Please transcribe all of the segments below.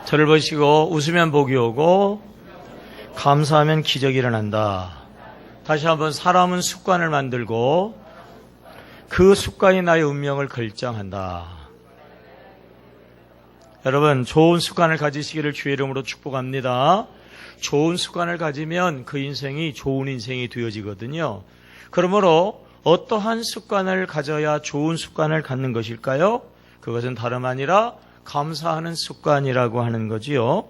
저를 보시고 웃으면 복이 오고 감사하면 기적이 일어난다. 다시 한번, 사람은 습관을 만들고 그 습관이 나의 운명을 결정한다. 여러분, 좋은 습관을 가지시기를 주의 이름으로 축복합니다. 좋은 습관을 가지면 그 인생이 좋은 인생이 되어지거든요. 그러므로 어떠한 습관을 가져야 좋은 습관을 갖는 것일까요? 그것은 다름 아니라 감사하는 습관이라고 하는 거지요.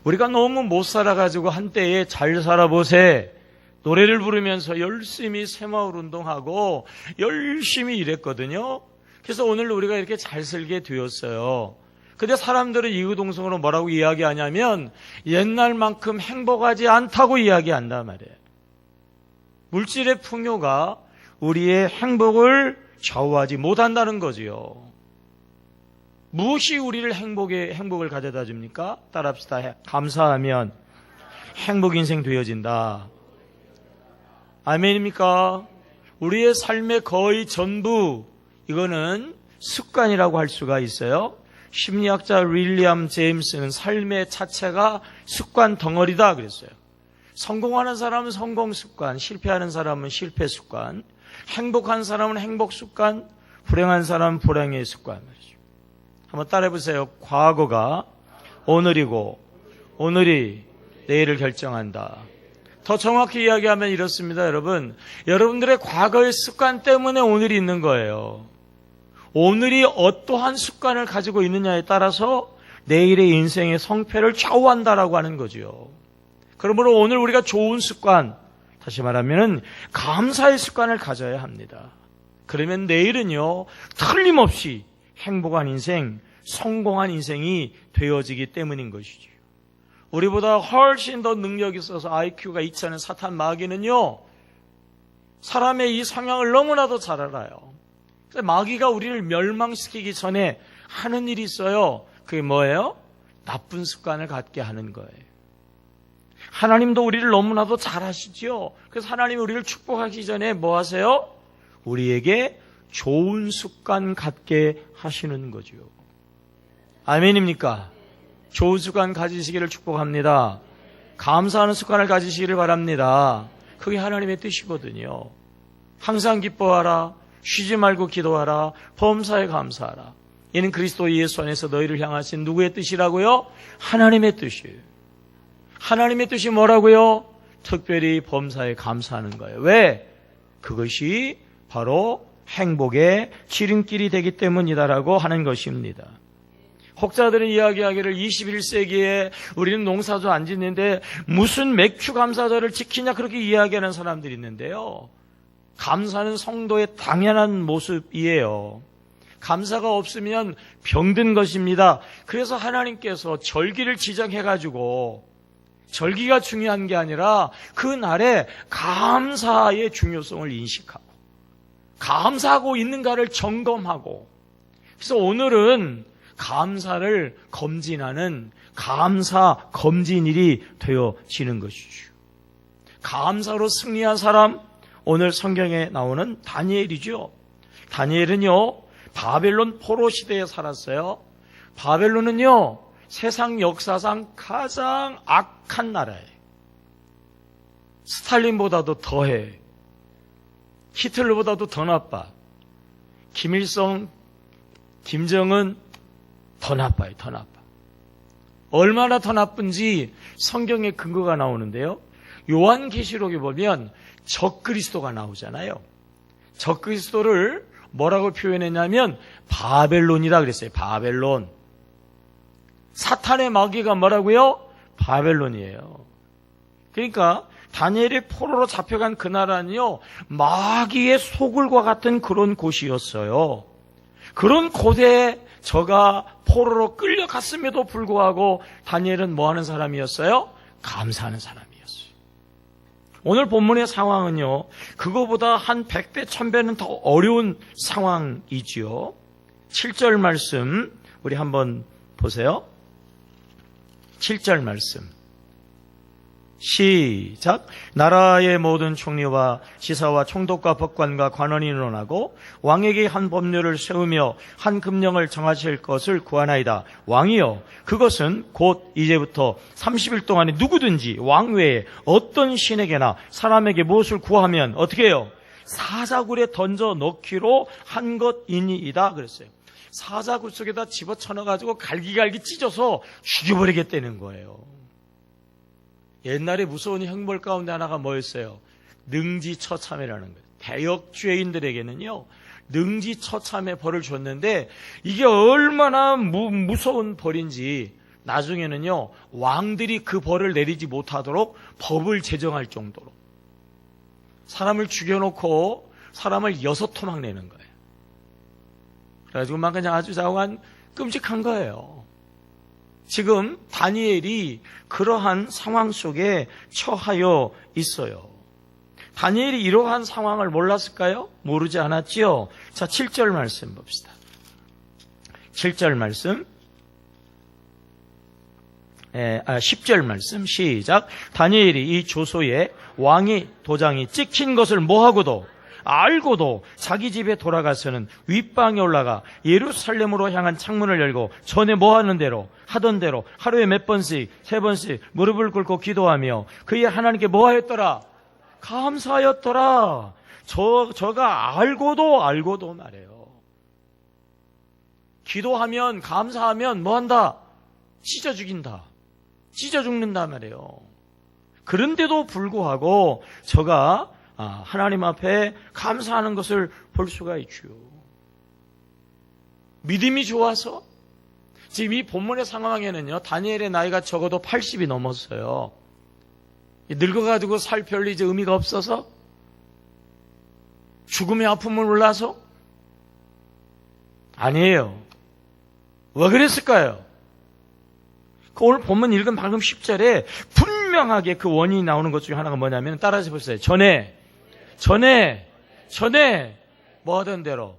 우리가 너무 못 살아가지고 한때에 잘 살아보세 노래를 부르면서 열심히 새마을 운동하고 열심히 일했거든요. 그래서 오늘 우리가 이렇게 잘 살게 되었어요. 근데 사람들은 이구동성으로 뭐라고 이야기하냐면 옛날만큼 행복하지 않다고 이야기한단 말이에요. 물질의 풍요가 우리의 행복을 좌우하지 못한다는 거지요. 무엇이 우리를 행복을 가져다 줍니까? 따라합시다. 감사하면 행복 인생 되어진다. 아멘입니까? 우리의 삶의 거의 전부, 이거는 습관이라고 할 수가 있어요. 심리학자 윌리엄 제임스는 삶의 자체가 습관 덩어리다 그랬어요. 성공하는 사람은 성공 습관, 실패하는 사람은 실패 습관, 행복한 사람은 행복 습관, 불행한 사람은 불행의 습관 말이죠. 한번 따라해보세요. 과거가 오늘이고 오늘이 내일을 결정한다. 더 정확히 이야기하면 이렇습니다. 여러분들의 과거의 습관 때문에 오늘이 있는 거예요. 오늘이 어떠한 습관을 가지고 있느냐에 따라서 내일의 인생의 성패를 좌우한다라고 하는 거죠. 그러므로 오늘 우리가 좋은 습관, 다시 말하면 감사의 습관을 가져야 합니다. 그러면 내일은요, 틀림없이 행복한 인생, 성공한 인생이 되어지기 때문인 것이죠. 우리보다 훨씬 더 능력이 있어서 IQ가 2천의 사탄 마귀는요, 사람의 이 성향을 너무나도 잘 알아요. 마귀가 우리를 멸망시키기 전에 하는 일이 있어요. 그게 뭐예요? 나쁜 습관을 갖게 하는 거예요. 하나님도 우리를 너무나도 잘 아시죠. 그래서 하나님이 우리를 축복하기 전에 뭐 하세요? 우리에게 좋은 습관 갖게 하시는 거죠. 아멘입니까? 좋은 습관 가지시기를 축복합니다. 감사하는 습관을 가지시기를 바랍니다. 그게 하나님의 뜻이거든요. 항상 기뻐하라, 쉬지 말고 기도하라, 범사에 감사하라. 이는 그리스도 예수 안에서 너희를 향하신 누구의 뜻이라고요? 하나님의 뜻이에요. 하나님의 뜻이 뭐라고요? 특별히 범사에 감사하는 거예요. 왜? 그것이 바로 행복의 지름길이 되기 때문이다라고 하는 것입니다. 혹자들은 이야기하기를 21세기에 우리는 농사도 안 짓는데 무슨 맥주 감사절을 지키냐 그렇게 이야기하는 사람들이 있는데요. 감사는 성도의 당연한 모습이에요. 감사가 없으면 병든 것입니다. 그래서 하나님께서 절기를 지정해가지고 절기가 중요한 게 아니라 그 날에 감사의 중요성을 인식하고 감사하고 있는가를 점검하고, 그래서 오늘은 감사를 검진하는 감사 검진일이 되어지는 것이죠. 감사로 승리한 사람, 오늘 성경에 나오는 다니엘이죠. 다니엘은요, 바벨론 포로 시대에 살았어요. 바벨론은요, 세상 역사상 가장 악한 나라예요. 스탈린보다도 더해. 히틀러보다도 더 나빠. 김일성, 김정은 더 나빠요. 더 나빠. 얼마나 더 나쁜지 성경에 근거가 나오는데요. 요한계시록에 보면 적그리스도가 나오잖아요. 적그리스도를 뭐라고 표현했냐면 바벨론이다 그랬어요. 바벨론. 사탄의 마귀가 뭐라고요? 바벨론이에요. 그러니까 다니엘이 포로로 잡혀간 그 나라는요, 마귀의 소굴과 같은 그런 곳이었어요. 그런 곳에 저가 포로로 끌려갔음에도 불구하고 다니엘은 뭐 하는 사람이었어요? 감사하는 사람이었어요. 오늘 본문의 상황은요, 그거보다 한 100배, 1000배는 더 어려운 상황이지요. 7절 말씀 우리 한번 보세요. 7절 말씀. 시작. 나라의 모든 총리와 지사와 총독과 법관과 관원이 일어나고 왕에게 한 법률을 세우며 한 금령을 정하실 것을 구하나이다. 왕이여, 그것은 곧 이제부터 30일 동안에 누구든지 왕 외에 어떤 신에게나 사람에게 무엇을 구하면 어떻게 해요? 사자굴에 던져 넣기로 한 것이니이다 그랬어요. 사자굴 속에다 집어쳐넣어가지고 갈기갈기 찢어서 죽여버리겠다는 거예요. 옛날에 무서운 형벌 가운데 하나가 뭐였어요? 능지처참회라는 거예요. 대역죄인들에게는요, 능지처참의 벌을 줬는데 이게 얼마나 무서운 벌인지 나중에는요, 왕들이 그 벌을 내리지 못하도록 법을 제정할 정도로 사람을 죽여놓고 사람을 6토막 내는 거예요. 그래가지고 막 그냥 아주 자우한 끔찍한 거예요. 지금 다니엘이 그러한 상황 속에 처하여 있어요. 다니엘이 이러한 상황을 몰랐을까요? 모르지 않았지요? 자, 7절 말씀 봅시다. 7절 말씀. 10절 말씀 시작. 다니엘이 이 조소에 왕의 도장이 찍힌 것을 뭐하고도 알고도 자기 집에 돌아가서는 윗방에 올라가 예루살렘으로 향한 창문을 열고 전에 뭐 하는 대로 하던 대로 하루에 몇 번씩 3번씩 무릎을 꿇고 기도하며 그의 하나님께 뭐 하였더라? 감사하였더라. 저가 알고도 말해요. 기도하면 감사하면 뭐 한다? 찢어 죽인다. 찢어 죽는다 말이에요. 그런데도 불구하고 저가 하나님 앞에 감사하는 것을 볼 수가 있죠. 믿음이 좋아서 지금 이 본문의 상황에는요, 다니엘의 나이가 적어도 80이 넘었어요. 늙어가지고 살 별로 이제 의미가 없어서 죽음의 아픔을 몰라서 아니에요. 왜 그랬을까요? 오늘 본문 읽은 방금 10절에 분명하게 그 원인이 나오는 것 중에 하나가 뭐냐면 따라서 보세요. 전에 뭐 하던 대로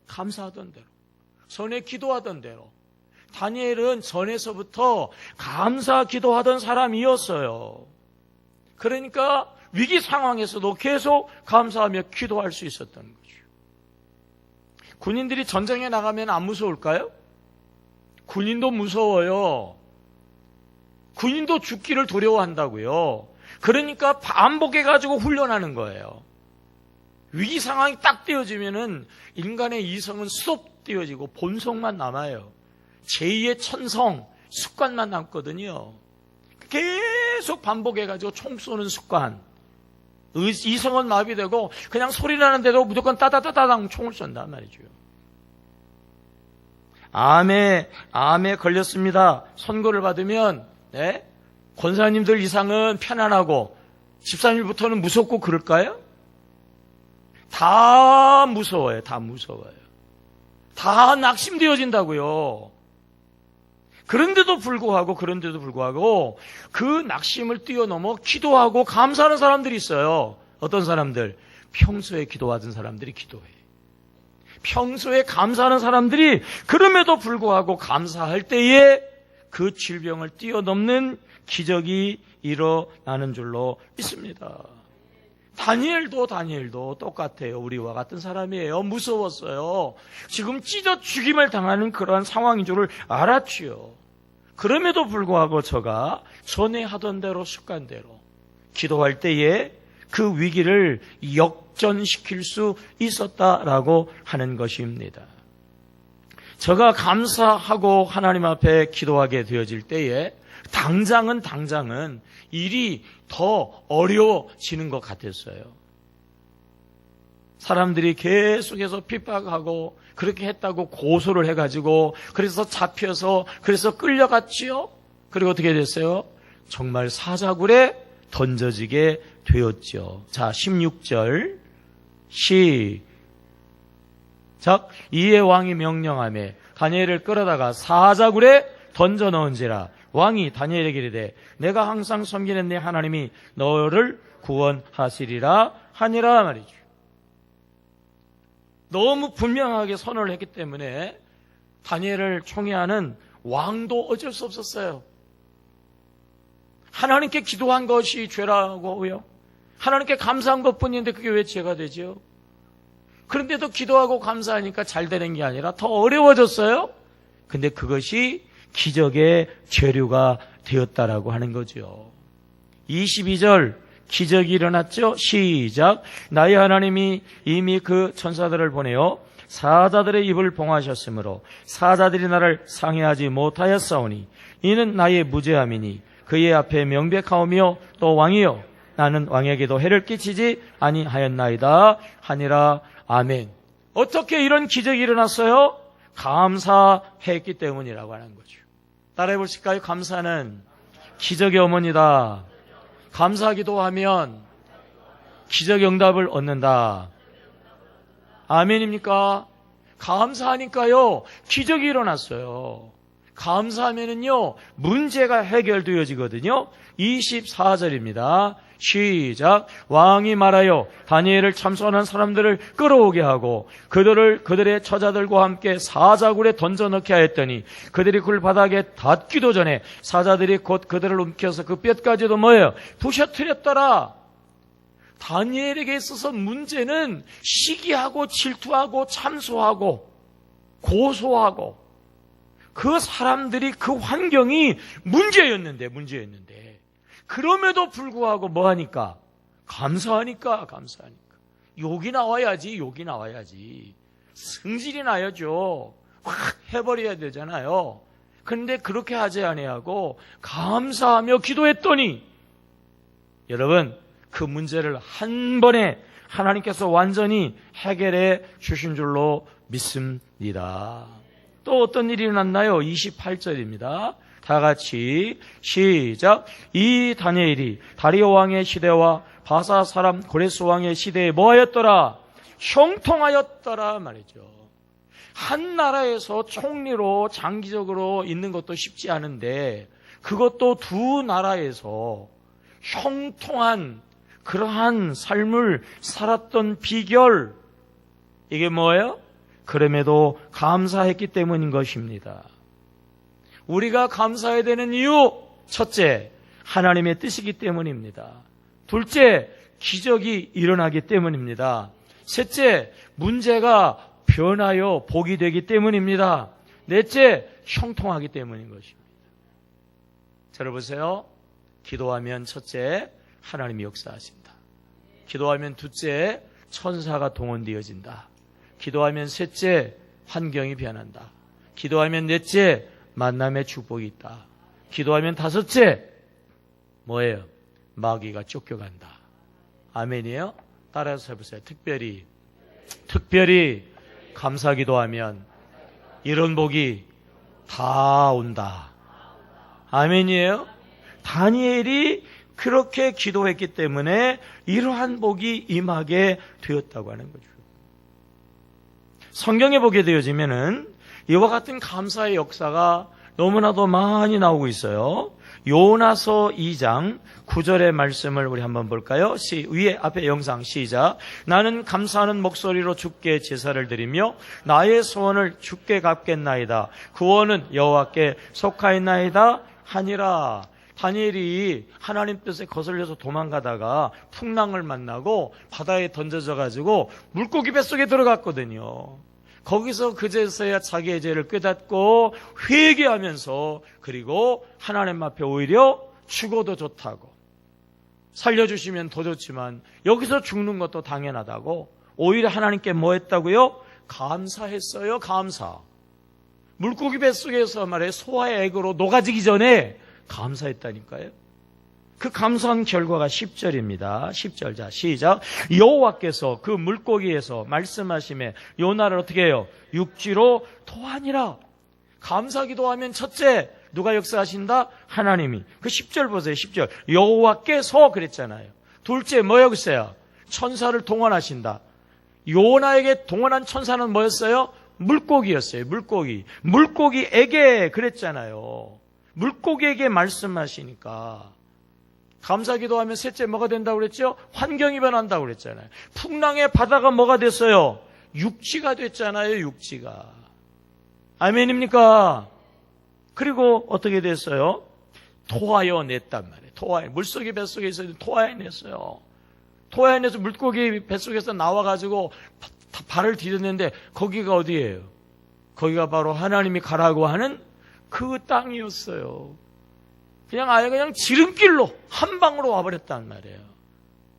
감사하던 대로 전에 기도하던 대로 다니엘은 전에서부터 감사 기도하던 사람이었어요. 그러니까 위기 상황에서도 계속 감사하며 기도할 수 있었던 거죠. 군인들이 전쟁에 나가면 안 무서울까요? 군인도 무서워요. 군인도 죽기를 두려워한다고요. 그러니까 반복해가지고 훈련하는 거예요. 위기 상황이 딱 띄어지면은 인간의 이성은 수업 띄어지고 본성만 남아요. 제2의 천성, 습관만 남거든요. 계속 반복해가지고 총 쏘는 습관. 이성은 마비되고 그냥 소리 나는데도 무조건 따다다다당 총을 쏜단 말이죠. 암에 걸렸습니다. 선고를 받으면 권사님들 이상은 편안하고 집사님부터는 무섭고 그럴까요? 다 무서워요. 다 낙심되어진다고요. 그런데도 불구하고 그 낙심을 뛰어넘어 기도하고 감사하는 사람들이 있어요. 어떤 사람들? 평소에 기도하던 사람들이 기도해. 평소에 감사하는 사람들이 그럼에도 불구하고 감사할 때에 그 질병을 뛰어넘는 기적이 일어나는 줄로 믿습니다. 다니엘도 똑같아요. 우리와 같은 사람이에요. 무서웠어요. 지금 찢어 죽임을 당하는 그러한 상황인 줄을 알았지요. 그럼에도 불구하고 저가 전에 하던 대로 습관대로 기도할 때에 그 위기를 역전시킬 수 있었다라고 하는 것입니다. 저가 감사하고 하나님 앞에 기도하게 되어질 때에 당장은 일이 더 어려워지는 것 같았어요. 사람들이 계속해서 핍박하고 그렇게 했다고 고소를 해가지고 그래서 잡혀서 그래서 끌려갔지요. 그리고 어떻게 됐어요? 정말 사자굴에 던져지게 되었죠. 자, 16절 시작. 이에 왕이 명령하며 다니엘을 끌어다가 사자굴에 던져 넣은지라. 왕이 다니엘에게 이르되 내가 항상 섬기는 내 하나님이 너를 구원하시리라 하니라 말이죠. 너무 분명하게 선언을 했기 때문에 다니엘을 총애하는 왕도 어쩔 수 없었어요. 하나님께 기도한 것이 죄라고요? 하나님께 감사한 것뿐인데 그게 왜 죄가 되죠? 그런데도 기도하고 감사하니까 잘 되는 게 아니라 더 어려워졌어요? 근데 그것이 기적의 재료가 되었다라고 하는 거죠. 22절 기적이 일어났죠? 시작. 나의 하나님이 이미 그 천사들을 보내어 사자들의 입을 봉하셨으므로 사자들이 나를 상해하지 못하였사오니 이는 나의 무죄함이니 그의 앞에 명백하오며 또 왕이요 나는 왕에게도 해를 끼치지 아니하였나이다 하니라. 아멘. 어떻게 이런 기적이 일어났어요? 감사했기 때문이라고 하는 거죠. 따라해 보실까요? 감사는 기적의 어머니다. 감사하기도 하면 기적 응답을 얻는다. 아멘입니까? 감사하니까요, 기적이 일어났어요. 감사하면은요, 문제가 해결되어지거든요. 24절입니다. 시작. 왕이 말하여 다니엘을 참선한 사람들을 끌어오게 하고 그들의 처자들과 함께 사자굴에 던져넣게 하였더니 그들이 굴 바닥에 닿기도 전에 사자들이 곧 그들을 움켜서 그 뼈까지도 뭐예요? 부셔뜨렸더라. 다니엘에게 있어서 문제는 시기하고 질투하고 참소하고 고소하고 그 사람들이 그 환경이 문제였는데 그럼에도 불구하고 뭐하니까? 감사하니까. 욕이 나와야지. 승질이 나야죠. 확 해버려야 되잖아요. 그런데 그렇게 하지 아니하고 감사하며 기도했더니 여러분 그 문제를 한 번에 하나님께서 완전히 해결해 주신 줄로 믿습니다. 또 어떤 일이 일어났나요? 28절입니다. 다 같이 시작. 이 다니엘이 다리오 왕의 시대와 바사 사람 고레스 왕의 시대에 뭐하였더라? 형통하였더라 말이죠. 한 나라에서 총리로 장기적으로 있는 것도 쉽지 않은데 그것도 두 나라에서 형통한 그러한 삶을 살았던 비결, 이게 뭐예요? 그럼에도 감사했기 때문인 것입니다. 우리가 감사해야 되는 이유, 첫째, 하나님의 뜻이기 때문입니다. 둘째, 기적이 일어나기 때문입니다. 셋째, 문제가 변하여 복이 되기 때문입니다. 넷째, 형통하기 때문인 것입니다. 들어보세요. 기도하면 첫째, 하나님이 역사하신다. 기도하면 둘째, 천사가 동원되어진다. 기도하면 셋째, 환경이 변한다. 기도하면 넷째, 만남의 축복이 있다. 기도하면 다섯째, 뭐예요? 마귀가 쫓겨간다. 아멘이에요? 따라서 해보세요. 특별히 감사 기도하면 이런 복이 다 온다. 아멘이에요? 다니엘이 그렇게 기도했기 때문에 이러한 복이 임하게 되었다고 하는 거죠. 성경에 보게 되어지면은 이와 같은 감사의 역사가 너무나도 많이 나오고 있어요. 요나서 2장 9절의 말씀을 우리 한번 볼까요? 위에 앞에 영상 시작. 나는 감사하는 목소리로 주께 제사를 드리며 나의 소원을 주께 갚겠나이다. 구원은 여호와께 속하였나이다 하니라. 다니엘이 하나님 뜻에 거슬려서 도망가다가 풍랑을 만나고 바다에 던져져 가지고 물고기 뱃속에 들어갔거든요. 거기서 그제서야 자기의 죄를 깨닫고 회개하면서 그리고 하나님 앞에 오히려 죽어도 좋다고, 살려주시면 더 좋지만 여기서 죽는 것도 당연하다고 오히려 하나님께 뭐 했다고요? 감사했어요. 감사. 물고기 뱃속에서 말해 소화의 액으로 녹아지기 전에 감사했다니까요. 그 감사한 결과가 10절입니다. 10절. 자, 시작. 여호와께서 그 물고기에서 말씀하심에 요나를 어떻게 해요? 육지로 토하니라. 감사기도 하면 첫째, 누가 역사하신다? 하나님이. 그 10절 보세요. 10절. 여호와께서 그랬잖아요. 둘째, 뭐였어요? 천사를 동원하신다. 요나에게 동원한 천사는 뭐였어요? 물고기였어요. 물고기에게 그랬잖아요. 물고기에게 말씀하시니까. 감사기도 하면 셋째 뭐가 된다고 그랬죠? 환경이 변한다고 그랬잖아요. 풍랑의 바다가 뭐가 됐어요? 육지가 됐잖아요. 육지가. 아멘입니까? 그리고 어떻게 됐어요? 토하여 냈단 말이에요. 토하인. 물속에 뱃속에 있었는데 토하인했어요. 토하인에서 물고기 뱃속에서 나와가지고 발을 디뎠는데 거기가 어디예요? 거기가 바로 하나님이 가라고 하는 그 땅이었어요. 그냥 아예 그냥 지름길로 한 방으로 와버렸단 말이에요.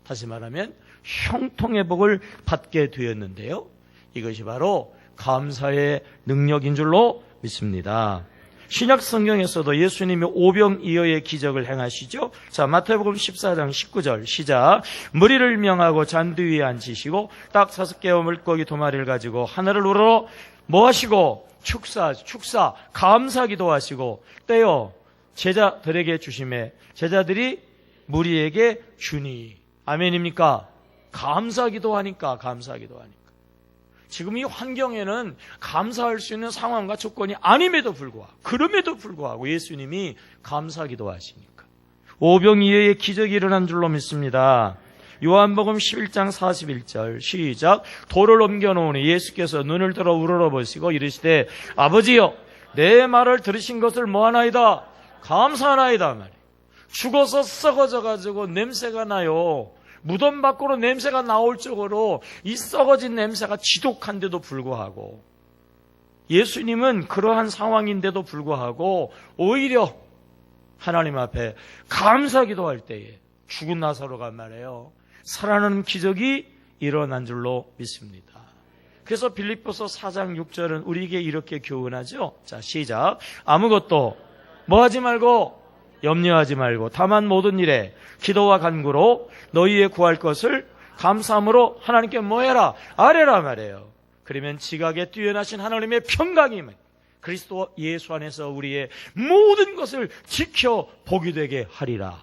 다시 말하면 형통의 복을 받게 되었는데요. 이것이 바로 감사의 능력인 줄로 믿습니다. 신약 성경에서도 예수님이 오병이어의 기적을 행하시죠. 자, 마태복음 14장 19절 시작. 머리를 명하고 잔디 위에 앉히시고 딱 5개와 물고기 2마리를 가지고 하늘을 우러러 뭐 하시고 축사 감사 기도하시고 떼어 제자들에게 주심에 제자들이 무리에게 주니. 아멘입니까? 감사 기도하니까. 지금 이 환경에는 감사할 수 있는 상황과 조건이 아님에도 불구하고, 그럼에도 불구하고 예수님이 감사 기도하시니까 오병이어의 기적이 일어난 줄로 믿습니다. 요한복음 11장 41절 시작. 돌을 옮겨놓으니 예수께서 눈을 들어 우러러보시고 이르시되 아버지여 내 말을 들으신 것을 뭐하나이다? 감사하나이다 말이에요. 죽어서 썩어져가지고 냄새가 나요. 무덤 밖으로 냄새가 나올 적으로 이 썩어진 냄새가 지독한데도 불구하고 예수님은 그러한 상황인데도 불구하고 오히려 하나님 앞에 감사 기도할 때에 죽은 나사로가 말해요. 살아나는 기적이 일어난 줄로 믿습니다. 그래서 빌립보서 4장 6절은 우리에게 이렇게 교훈하죠. 자, 시작. 아무것도 뭐 하지 말고 염려하지 말고 다만 모든 일에 기도와 간구로 너희의 구할 것을 감사함으로 하나님께 뭐 해라? 아뢰라 말이에요. 그러면 지각에 뛰어나신 하나님의 평강이 그리스도 예수 안에서 우리의 모든 것을 지켜보게 되게 하리라.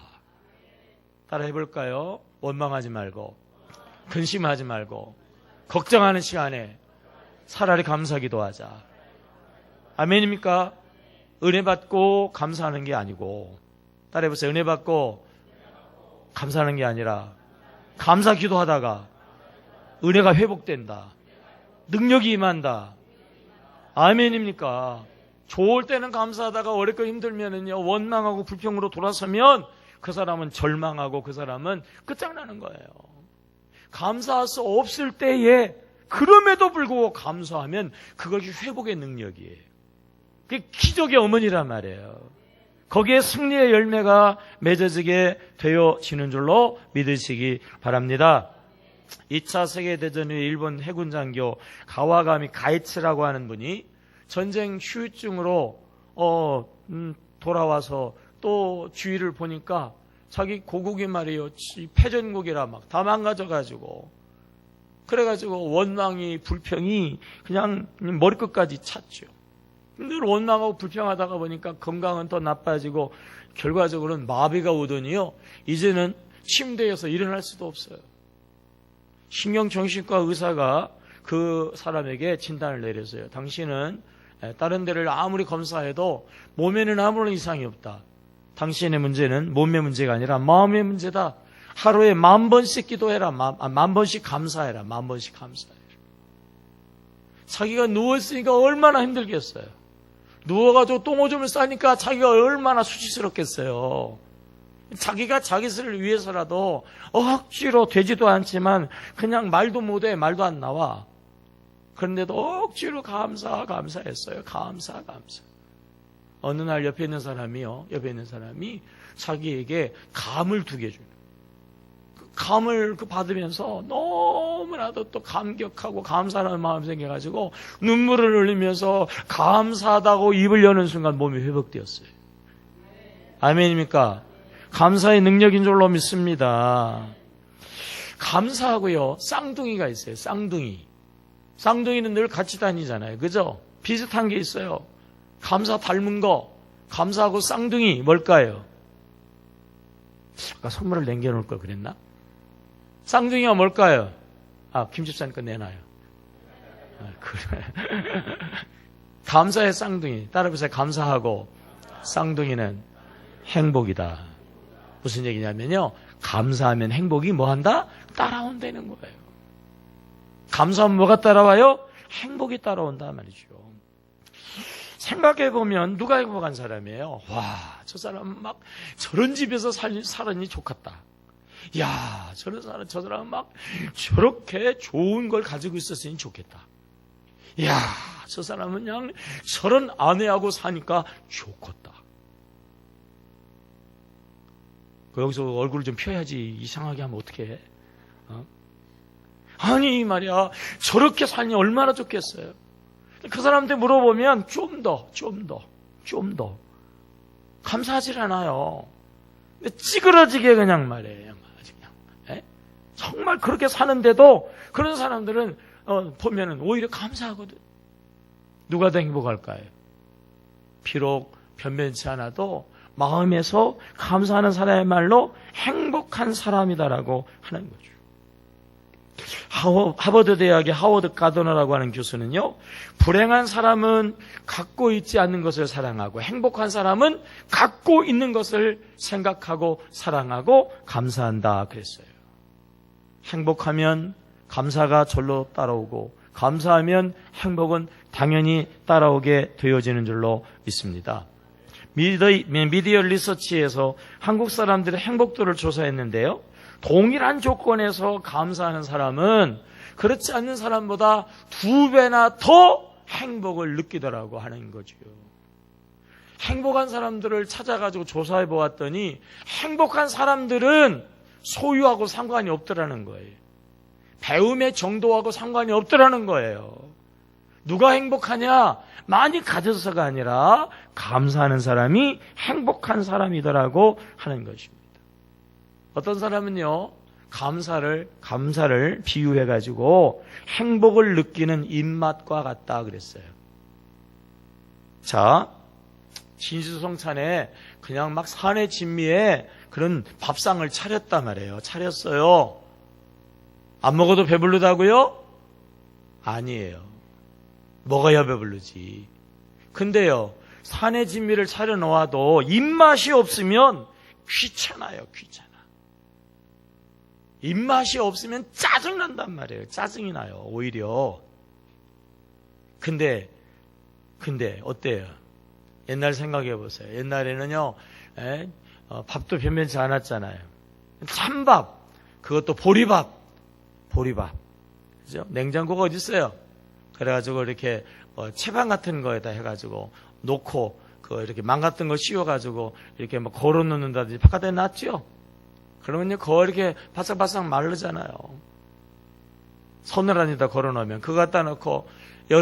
따라 해볼까요? 원망하지 말고 근심하지 말고 걱정하는 시간에 차라리 감사 기도하자. 아멘입니까? 은혜 받고 감사하는 게 아니고, 따라해보세요. 은혜 받고 감사하는 게 아니라 감사 기도하다가 은혜가 회복된다. 능력이 임한다. 아멘입니까? 좋을 때는 감사하다가 어렵고 힘들면은요, 원망하고 불평으로 돌아서면 그 사람은 절망하고 그 사람은 끝장나는 거예요. 감사할 수 없을 때에 그럼에도 불구하고 감사하면 그것이 회복의 능력이에요. 그게 기적의 어머니란 말이에요. 거기에 승리의 열매가 맺어지게 되어지는 줄로 믿으시기 바랍니다. 2차 세계대전 후에 일본 해군 장교 가와가미 가이츠라고 하는 분이 전쟁 후유증으로 돌아와서 또 주위를 보니까 자기 고국이 말이에요. 패전국이라 막 다 망가져가지고, 그래가지고 원망이 불평이 그냥 머리끝까지 찼죠. 늘 원망하고 불평하다가 보니까 건강은 더 나빠지고 결과적으로는 마비가 오더니요, 이제는 침대에서 일어날 수도 없어요. 신경정신과 의사가 그 사람에게 진단을 내렸어요. 당신은 다른 데를 아무리 검사해도 몸에는 아무런 이상이 없다. 당신의 문제는 몸의 문제가 아니라 마음의 문제다. 하루에 10,000번씩 기도해라. 10,000번씩 감사해라. 10,000번씩 감사해라. 자기가 누워있으니까 얼마나 힘들겠어요. 누워가지고 똥오줌을 싸니까 자기가 얼마나 수치스럽겠어요. 자기가 자기 스스로를 위해서라도 억지로 되지도 않지만 그냥 말도 못해. 말도 안 나와. 그런데도 억지로 감사했어요. 감사. 어느 날 옆에 있는 사람이 자기에게 감을 2개 줘요. 그 감을 받으면서 너무나도 또 감격하고 감사하는 마음이 생겨가지고 눈물을 흘리면서 감사하다고 입을 여는 순간 몸이 회복되었어요. 아멘입니까? 감사의 능력인 줄로 믿습니다. 감사하고요, 쌍둥이가 있어요. 쌍둥이는 늘 같이 다니잖아요. 그죠? 비슷한 게 있어요. 감사 닮은 거, 감사하고 쌍둥이 뭘까요? 아까 선물을 남겨놓을 걸 그랬나? 쌍둥이가 뭘까요? 김 집사님 거 내놔요. 그래. 감사의 쌍둥이. 따라해보세요. 감사하고 쌍둥이는 행복이다. 무슨 얘기냐면요, 감사하면 행복이 뭐한다? 따라온다는 거예요. 감사하면 뭐가 따라와요? 행복이 따라온다 말이죠. 생각해보면 누가 행복한 사람이에요? 와, 저 사람은 막 저런 집에서 살았니 좋겠다. 야, 저 사람은 막 저렇게 좋은 걸 가지고 있었으니 좋겠다. 야, 저 사람은 그냥 저런 아내하고 사니까 좋겠다. 여기서 얼굴을 좀 펴야지. 이상하게 하면 어떡해? 아니 말이야, 저렇게 살니 얼마나 좋겠어요. 그 사람한테 물어보면 좀 더 감사하질 않아요. 찌그러지게 그냥 말이에요. 그냥. 정말 그렇게 사는데도 그런 사람들은 보면은 오히려 감사하거든. 누가 더 행복할까요? 비록 변변치 않아도 마음에서 감사하는 사람의 말로 행복한 사람이다라고 하는 거죠. 하버드 대학의 하워드 가더너라고 하는 교수는요, 불행한 사람은 갖고 있지 않는 것을 사랑하고 행복한 사람은 갖고 있는 것을 생각하고 사랑하고 감사한다 그랬어요. 행복하면 감사가 절로 따라오고 감사하면 행복은 당연히 따라오게 되어지는 줄로 믿습니다. 미디어 리서치에서 한국 사람들의 행복도를 조사했는데요, 동일한 조건에서 감사하는 사람은 그렇지 않는 사람보다 2배나 더 행복을 느끼더라고 하는 거죠. 행복한 사람들을 찾아가지고 조사해 보았더니 행복한 사람들은 소유하고 상관이 없더라는 거예요. 배움의 정도하고 상관이 없더라는 거예요. 누가 행복하냐? 많이 가져서가 아니라 감사하는 사람이 행복한 사람이더라고 하는 것입니다. 어떤 사람은요, 감사를 비유해가지고 행복을 느끼는 입맛과 같다 그랬어요. 자, 진수성찬에 그냥 막 산의 진미에 그런 밥상을 차렸단 말이에요. 차렸어요. 안 먹어도 배부르다고요? 아니에요. 먹어야 배부르지. 근데요, 산의 진미를 차려놓아도 입맛이 없으면 귀찮아요. 입맛이 없으면 짜증난단 말이에요. 짜증이 나요, 오히려. 근데 어때요? 옛날 생각해 보세요. 옛날에는요, 밥도 변변치 않았잖아요. 찬밥, 그것도 보리밥. 그죠? 냉장고가 어디 있어요? 그래가지고 이렇게 채반 같은 거에다 해가지고 놓고 이렇게 망 같은 거 씌워가지고 이렇게 막 걸어 놓는다든지 바깥에 놨죠? 그러면요, 그거 이렇게 바싹바싹 마르잖아요. 서늘한에다 걸어 놓으면 그거 갖다 놓고 이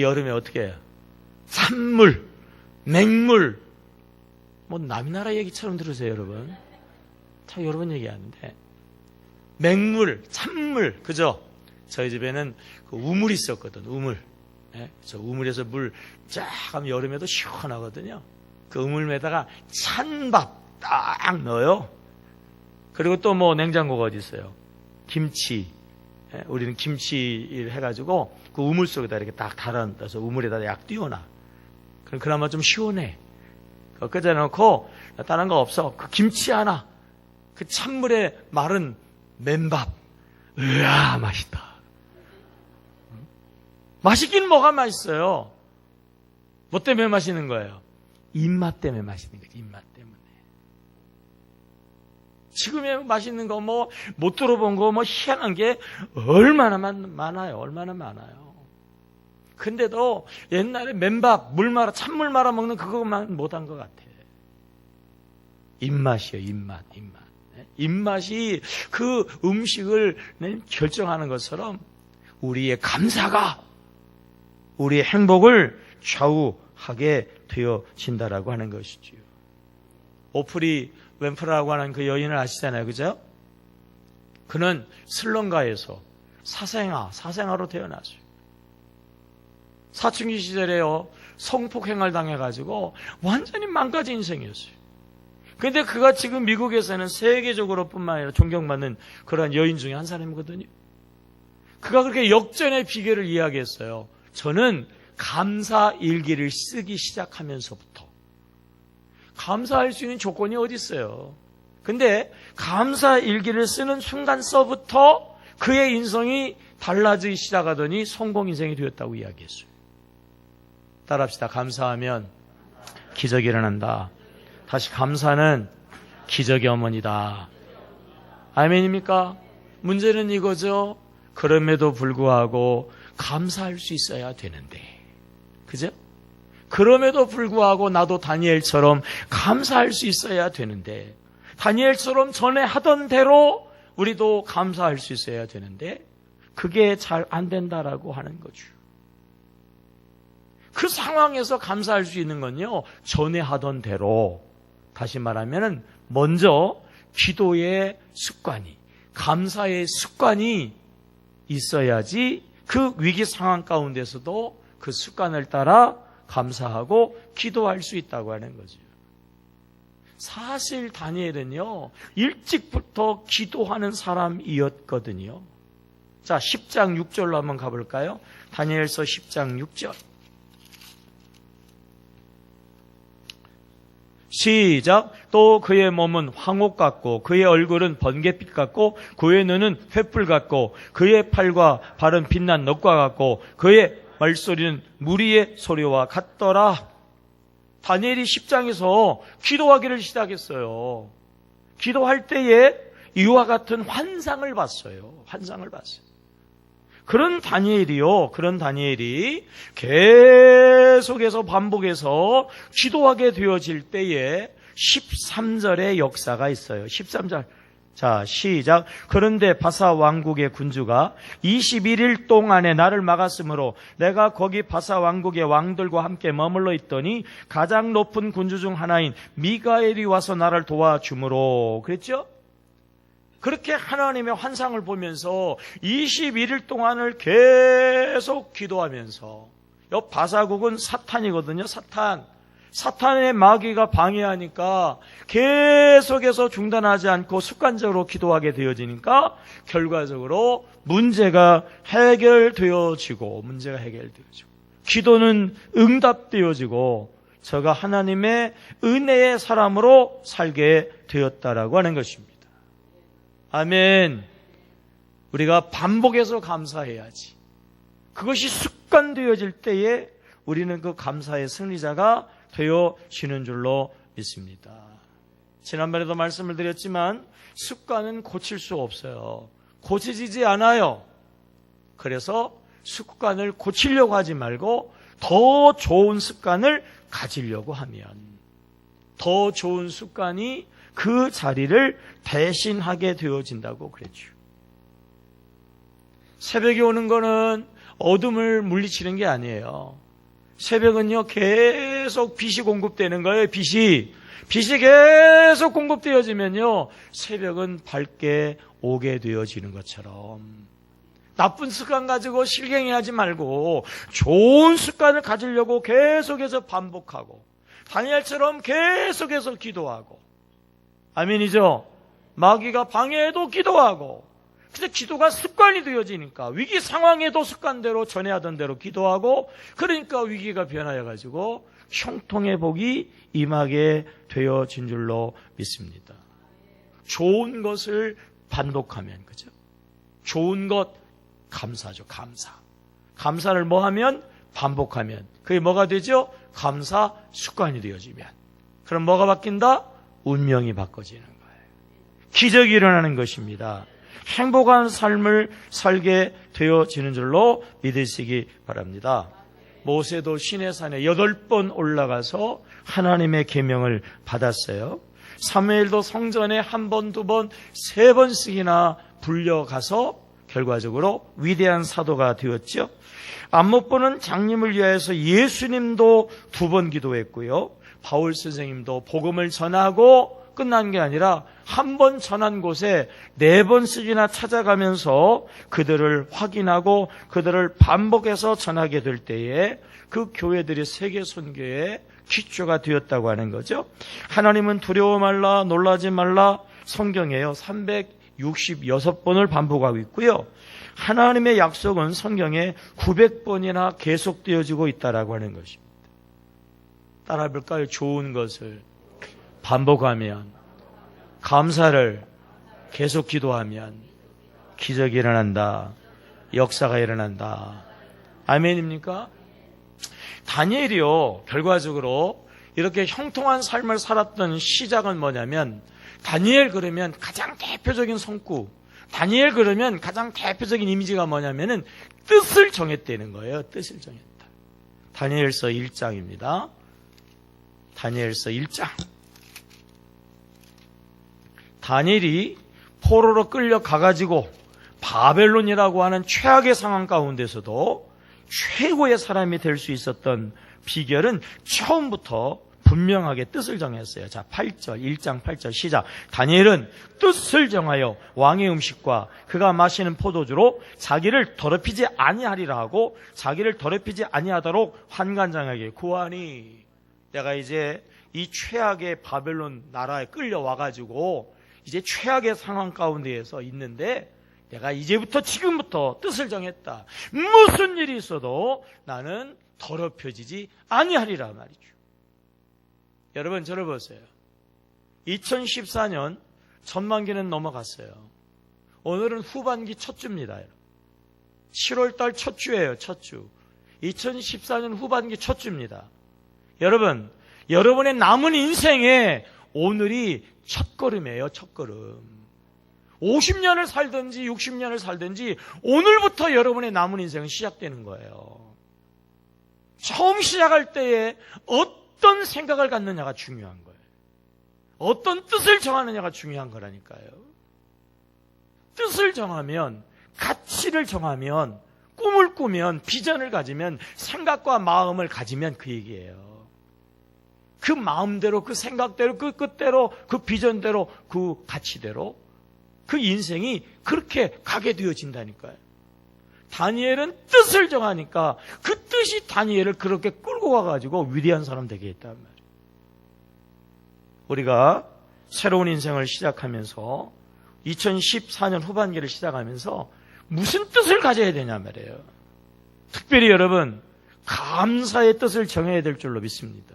여름에 어떻게 해요? 찬물, 맹물, 뭐 남의 나라 얘기처럼 들으세요, 여러분. 참 여러분 얘기하는데 맹물, 찬물, 그죠? 저희 집에는 그 우물이 있었거든, 우물. 저 우물에서 물 쫙 하면 여름에도 시원하거든요. 그 우물에다가 찬밥 딱 넣어요. 그리고 또 뭐 냉장고가 어디 있어요? 김치. 우리는 김치를 해가지고 그 우물 속에다 이렇게 딱 달아놔서 우물에다 약 띄워놔. 그럼 그나마 좀 시원해. 그거 꽂아놓고 다른 거 없어. 그 김치 하나, 그 찬물에 마른 맨밥. 으아, 맛있다. 맛있긴 뭐가 맛있어요? 뭐 때문에 맛있는 거예요? 입맛 때문에 맛있는 거지, 입맛 때문에. 지금의 맛있는 거 뭐 못 들어본 거 뭐 희한한 게 얼마나 많아요. 근데도 옛날에 맨밥, 찬물 말아 먹는 그것만 못한 것 같아. 입맛이요, 입맛. 입맛이 그 음식을 결정하는 것처럼 우리의 감사가 우리의 행복을 좌우하게 되어진다라고 하는 것이지요. 오프리 웬프라고 하는 그 여인을 아시잖아요, 그죠? 그는 슬럼가에서 사생아로 태어났어요. 사춘기 시절에요, 성폭행을 당해가지고 완전히 망가진 인생이었어요. 근데 그가 지금 미국에서는 세계적으로 뿐만 아니라 존경받는 그러한 여인 중에 한 사람이거든요. 그가 그렇게 역전의 비결을 이야기했어요. 저는 감사 일기를 쓰기 시작하면서부터. 감사할 수 있는 조건이 어디 있어요? 근데 감사 일기를 쓰는 순간서부터 그의 인생이 달라지기 시작하더니 성공 인생이 되었다고 이야기했어요. 따라합시다. 감사하면 기적이 일어난다. 다시 감사는 기적의 어머니다. 아멘입니까? 문제는 이거죠. 그럼에도 불구하고 감사할 수 있어야 되는데, 그죠? 그럼에도 불구하고 나도 다니엘처럼 감사할 수 있어야 되는데, 다니엘처럼 전에 하던 대로 우리도 감사할 수 있어야 되는데, 그게 잘 안 된다라고 하는 거죠. 그 상황에서 감사할 수 있는 건요, 전에 하던 대로, 다시 말하면 먼저 기도의 습관이, 감사의 습관이 있어야지 그 위기 상황 가운데서도 그 습관을 따라 감사하고 기도할 수 있다고 하는 거죠. 사실 다니엘은요, 일찍부터 기도하는 사람이었거든요. 자, 10장 6절로 한번 가볼까요? 다니엘서 10장 6절. 시작. 또 그의 몸은 황옥 같고 그의 얼굴은 번갯빛 같고 그의 눈은 횃불 같고 그의 팔과 발은 빛난 넋과 같고 그의 말소리는 무리의 소리와 같더라. 다니엘이 10장에서 기도하기를 시작했어요. 기도할 때에 이와 같은 환상을 봤어요. 환상을 봤어요. 그런 다니엘이 계속해서 반복해서 기도하게 되어질 때에 13절의 역사가 있어요. 13절. 자, 시작. 그런데 바사 왕국의 군주가 21일 동안에 나를 막았으므로 내가 거기 바사 왕국의 왕들과 함께 머물러 있더니 가장 높은 군주 중 하나인 미가엘이 와서 나를 도와주므로. 그랬죠? 그렇게 하나님의 환상을 보면서 21일 동안을 계속 기도하면서, 이 바사국은 사탄이거든요. 사탄의 마귀가 방해하니까 계속해서 중단하지 않고 습관적으로 기도하게 되어지니까 결과적으로 문제가 해결되어지고 기도는 응답되어지고 저가 하나님의 은혜의 사람으로 살게 되었다라고 하는 것입니다. 아멘. 우리가 반복해서 감사해야지. 그것이 습관되어질 때에 우리는 그 감사의 승리자가 되어지는 줄로 믿습니다. 지난번에도 말씀을 드렸지만 습관은 고칠 수 없어요. 고쳐지지 않아요. 그래서 습관을 고치려고 하지 말고 더 좋은 습관을 가지려고 하면 더 좋은 습관이 그 자리를 대신하게 되어진다고 그랬죠. 새벽이 오는 거는 어둠을 물리치는 게 아니에요. 새벽은요, 계속 빛이 공급되는 거예요. 빛이 계속 공급되어지면요, 새벽은 밝게 오게 되어지는 것처럼 나쁜 습관 가지고 실갱이하지 말고 좋은 습관을 가지려고 계속해서 반복하고 다니엘처럼 계속해서 기도하고, 아멘이죠? 마귀가 방해해도 기도하고, 근데 기도가 습관이 되어지니까 위기 상황에도 습관대로 전에 하던 대로 기도하고, 그러니까 위기가 변하여가지고 형통의 복이 임하게 되어진 줄로 믿습니다. 좋은 것을 반복하면, 그죠? 좋은 것 감사죠. 감사를 뭐 하면? 반복하면. 그게 뭐가 되죠? 감사 습관이 되어지면. 그럼 뭐가 바뀐다? 운명이 바꿔지는 거예요. 기적이 일어나는 것입니다. 행복한 삶을 살게 되어지는 줄로 믿으시기 바랍니다. 모세도 시내산에 8번 올라가서 하나님의 계명을 받았어요. 사무엘도 성전에 1번, 2번, 3번씩이나 불려가서 결과적으로 위대한 사도가 되었죠. 안목보는 장님을 위하여서 예수님도 2번 기도했고요. 바울 선생님도 복음을 전하고 끝난 게 아니라 1번 전한 곳에 4번씩이나 찾아가면서 그들을 확인하고 그들을 반복해서 전하게 될 때에 그 교회들이 세계 선교의 기초가 되었다고 하는 거죠. 하나님은 두려워 말라, 놀라지 말라, 성경에요 366번을 반복하고 있고요. 하나님의 약속은 성경에 900번이나 계속되어지고 있다라고 하는 것입니다. 따라 볼까요? 좋은 것을 반복하면, 감사를 계속 기도하면 기적이 일어난다. 역사가 일어난다. 아멘입니까? 다니엘이요, 결과적으로 이렇게 형통한 삶을 살았던 시작은 뭐냐면, 다니엘 그러면 가장 대표적인 성구, 다니엘 그러면 가장 대표적인 이미지가 뭐냐면은 뜻을 정했다는 거예요. 뜻을 정했다. 다니엘서 1장입니다. 다니엘서 1장. 다니엘이 포로로 끌려가가지고 바벨론이라고 하는 최악의 상황 가운데서도 최고의 사람이 될 수 있었던 비결은 처음부터 분명하게 뜻을 정했어요. 자, 8절, 1장 8절 시작. 다니엘은 뜻을 정하여 왕의 음식과 그가 마시는 포도주로 자기를 더럽히지 아니하리라 하고 자기를 더럽히지 아니하도록 환관장에게 구하니, 내가 이제 이 최악의 바벨론 나라에 끌려와가지고 이제 최악의 상황 가운데에서 있는데, 내가 이제부터 지금부터 뜻을 정했다. 무슨 일이 있어도 나는 더럽혀지지 아니하리라 말이죠. 여러분, 저를 보세요. 2014년 전반기는 넘어갔어요. 오늘은 후반기 첫 주입니다. 7월달 첫 주예요. 첫 주. 2014년 후반기 첫 주입니다. 여러분, 여러분의 남은 인생에 오늘이 첫걸음이에요. 첫걸음. 50년을 살든지 60년을 살든지 오늘부터 여러분의 남은 인생은 시작되는 거예요. 처음 시작할 때에 어떤 생각을 갖느냐가 중요한 거예요. 어떤 뜻을 정하느냐가 중요한 거라니까요. 뜻을 정하면, 가치를 정하면, 꿈을 꾸면, 비전을 가지면, 생각과 마음을 가지면 그 얘기예요. 그 마음대로, 그 생각대로, 그 뜻대로, 그 비전대로, 그 가치대로 그 인생이 그렇게 가게 되어진다니까요. 다니엘은 뜻을 정하니까 그 뜻이 다니엘을 그렇게 끌고 가가지고 위대한 사람 되게 했단 말이에요. 우리가 새로운 인생을 시작하면서 2014년 후반기를 시작하면서 무슨 뜻을 가져야 되냐 말이에요. 특별히 여러분, 감사의 뜻을 정해야 될 줄로 믿습니다.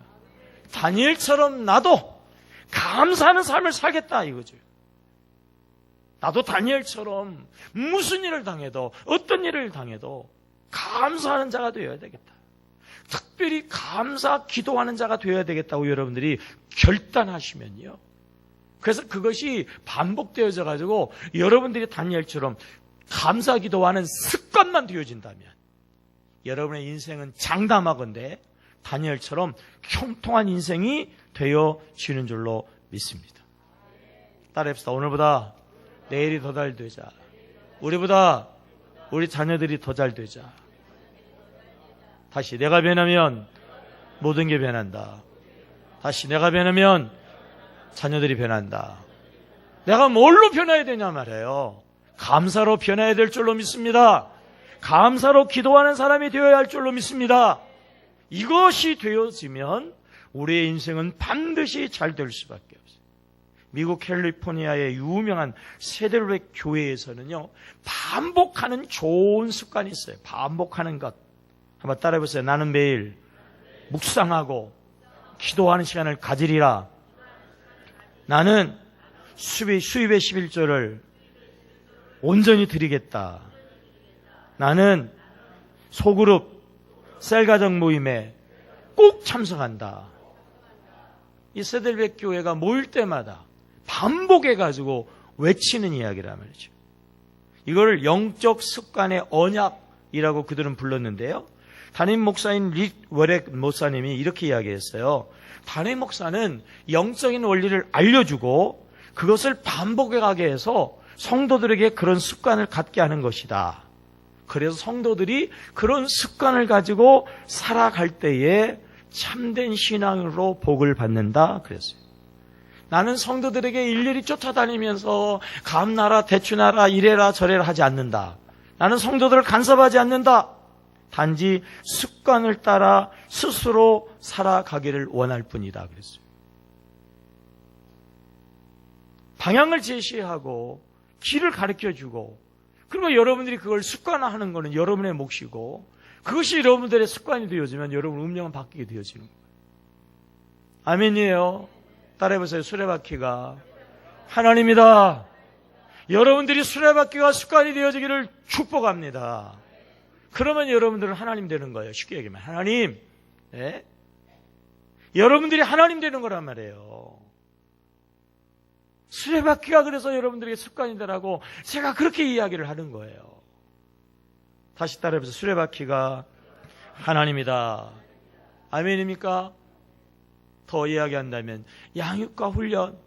다니엘처럼 나도 감사하는 삶을 살겠다 이거죠. 나도 다니엘처럼 무슨 일을 당해도, 어떤 일을 당해도 감사하는 자가 되어야 되겠다. 특별히 감사 기도하는 자가 되어야 되겠다고 여러분들이 결단하시면요, 그래서 그것이 반복되어져 가지고 여러분들이 다니엘처럼 감사 기도하는 습관만 되어진다면 여러분의 인생은 장담하건대 다니엘처럼 형통한 인생이 되어지는 줄로 믿습니다. 따라합시다. 오늘보다 내일이 더 잘 되자. 우리보다 우리 자녀들이 더 잘 되자. 다시, 내가 변하면 모든 게 변한다. 다시, 내가 변하면 자녀들이 변한다. 내가 뭘로 변해야 되냐 말이에요. 감사로 변해야 될 줄로 믿습니다. 감사로 기도하는 사람이 되어야 할 줄로 믿습니다. 이것이 되어지면 우리의 인생은 반드시 잘 될 수밖에 없어요. 미국 캘리포니아의 유명한 세델웻 교회에서는요, 반복하는 좋은 습관이 있어요. 반복하는 것. 한번 따라해보세요. 나는 매일 묵상하고 기도하는 시간을 가지리라. 나는 수입의 11조를 온전히 드리겠다. 나는 소그룹 셀가정 모임에 꼭 참석한다. 이 세델웻 교회가 모일 때마다 반복해가지고 외치는 이야기란 말이죠. 이걸 영적 습관의 언약이라고 그들은 불렀는데요. 담임 목사인 릭 워렉 목사님이 이렇게 이야기했어요. 담임 목사는 영적인 원리를 알려주고 그것을 반복해가게 해서 성도들에게 그런 습관을 갖게 하는 것이다. 그래서 성도들이 그런 습관을 가지고 살아갈 때에 참된 신앙으로 복을 받는다 그랬어요. 나는 성도들에게 일일이 쫓아다니면서 감나라 대추나라 이래라 저래라 하지 않는다. 나는 성도들을 간섭하지 않는다. 단지 습관을 따라 스스로 살아가기를 원할 뿐이다 그랬어요. 방향을 제시하고 길을 가르쳐주고, 그리고 여러분들이 그걸 습관화하는 것은 여러분의 몫이고, 그것이 여러분들의 습관이 되어지면 여러분 운명은 바뀌게 되어지는 거예요. 아멘이에요. 따라해보세요. 수레바퀴가 하나님이다. 여러분들이 수레바퀴가 습관이 되어지기를 축복합니다. 그러면 여러분들은 하나님 되는 거예요. 쉽게 얘기하면 하나님, 예? 여러분들이 하나님 되는 거란 말이에요. 수레바퀴가 그래서 여러분들에게 습관이 되라고 제가 그렇게 이야기를 하는 거예요. 다시 따라해보세요. 수레바퀴가 하나님이다. 아멘입니까? 더 이야기한다면 양육과 훈련,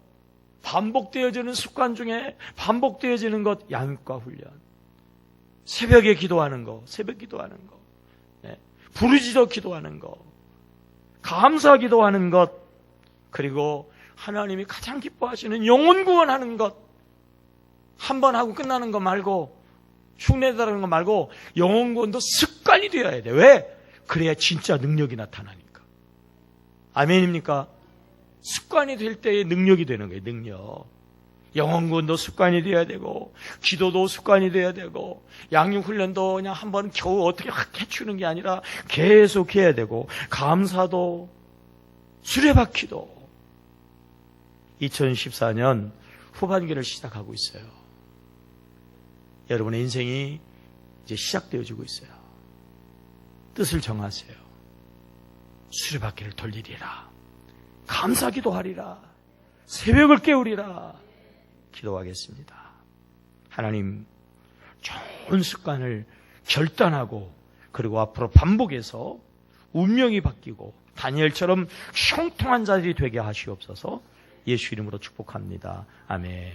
반복되어지는 습관 중에 반복되어지는 것, 양육과 훈련. 새벽에 기도하는 거, 새벽 기도하는 거, 네. 부르짖어 기도하는 거, 감사 기도하는 것, 그리고 하나님이 가장 기뻐하시는 영혼 구원하는 것. 한 번 하고 끝나는 거 말고, 흉내다라는 거 말고 영혼 구원도 습관이 되어야 돼. 왜? 그래야 진짜 능력이 나타나니까. 아멘입니까? 습관이 될 때의 능력이 되는 거예요. 능력. 영혼 구원도 습관이 되어야 되고, 기도도 습관이 되어야 되고, 양육 훈련도 그냥 한 번 겨우 어떻게 확 해주는 게 아니라 계속 해야 되고, 감사도, 수레바퀴도. 2014년 후반기를 시작하고 있어요. 여러분의 인생이 이제 시작되어지고 있어요. 뜻을 정하세요. 수레바퀴를 돌리리라. 감사기도 하리라. 새벽을 깨우리라. 기도하겠습니다. 하나님, 좋은 습관을 결단하고 그리고 앞으로 반복해서 운명이 바뀌고 다니엘처럼 형통한 자들이 되게 하시옵소서. 예수 이름으로 축복합니다. 아멘.